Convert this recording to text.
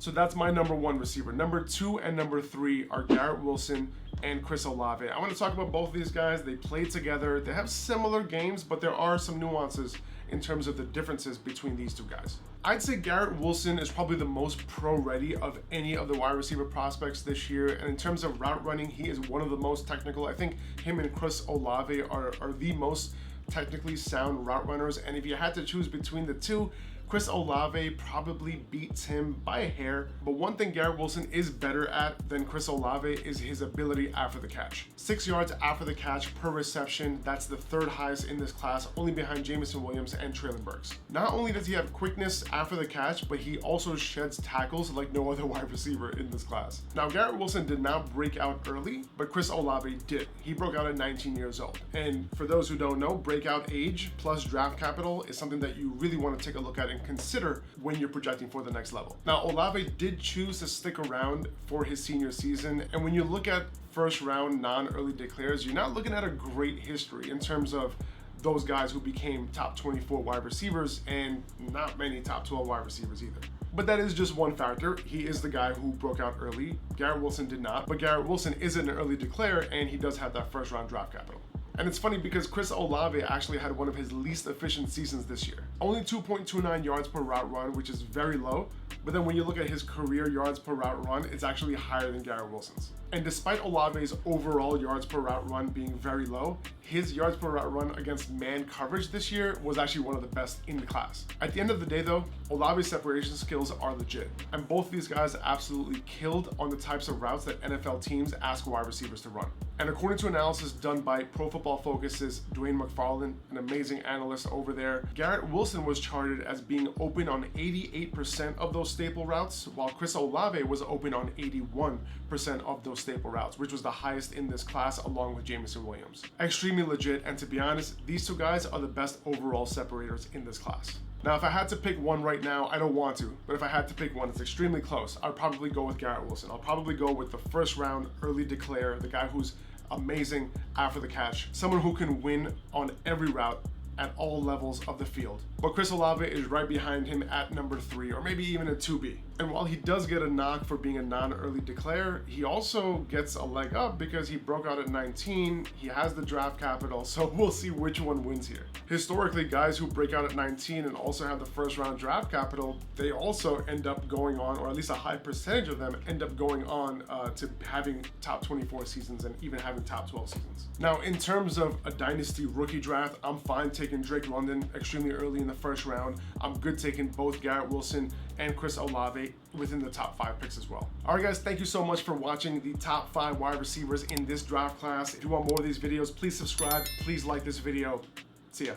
So that's my number 1 receiver. Number 2 and number 3 are Garrett Wilson and Chris Olave. I want to talk about both of these guys. They play together. They have similar games, but there are some nuances in terms of the differences between these two guys. I'd say Garrett Wilson is probably the most pro-ready of any of the wide receiver prospects this year. And in terms of route running, he is one of the most technical. I think him and Chris Olave are the most technically sound route runners. And if you had to choose between the two, Chris Olave probably beats him by a hair, but one thing Garrett Wilson is better at than Chris Olave is his ability after the catch. 6 yards after the catch per reception, that's the 3rd highest in this class, only behind Jameson Williams and Traylon Burks. Not only does he have quickness after the catch, but he also sheds tackles like no other wide receiver in this class. Now, Garrett Wilson did not break out early, but Chris Olave did. He broke out at 19 years old. And for those who don't know, breakout age plus draft capital is something that you really want to take a look at and consider when you're projecting for the next level. Now, Olave did choose to stick around for his senior season, and when you look at first round non-early declares, you're not looking at a great history in terms of those guys who became top 24 wide receivers and not many top 12 wide receivers either. But that is just one factor. He is the guy who broke out early. Garrett Wilson did not, but Garrett Wilson is an early declare and he does have that first round draft capital. And it's funny because Chris Olave actually had one of his least efficient seasons this year. Only 2.29 yards per route run, which is very low. But then when you look at his career yards per route run, it's actually higher than Garrett Wilson's. And despite Olave's overall yards per route run being very low, his yards per route run against man coverage this year was actually one of the best in the class. At the end of the day though, Olave's separation skills are legit. And both of these guys absolutely killed on the types of routes that NFL teams ask wide receivers to run. And according to analysis done by Pro Football Focus's Dwayne McFarland, an amazing analyst over there, Garrett Wilson was charted as being open on 88% of those staple routes, while Chris Olave was open on 81% of those staple routes, which was the highest in this class along with Jameson Williams. Extremely legit, and to be honest, these two guys are the best overall separators in this class. Now, if I had to pick one right now, I don't want to, but if I had to pick one, it's extremely close. I'd probably go with Garrett Wilson. I'll probably go with the first round early declare, the guy who's amazing after the catch, someone who can win on every route at all levels of the field. But Chris Olave is right behind him at number 3, or maybe even a 2B. And while he does get a knock for being a non-early declare, he also gets a leg up because he broke out at 19, he has the draft capital, so we'll see which one wins here. Historically, guys who break out at 19 and also have the first round draft capital, they also end up going on, or at least a high percentage of them end up going on to having top 24 seasons and even having top 12 seasons. Now, in terms of a dynasty rookie draft, I'm fine taking Drake London extremely early in the first round. I'm good taking both Garrett Wilson and Chris Olave within the top 5 picks as well. All right, guys, thank you so much for watching the top 5 wide receivers in this draft class. If you want more of these videos, please subscribe. Please like this video. See ya.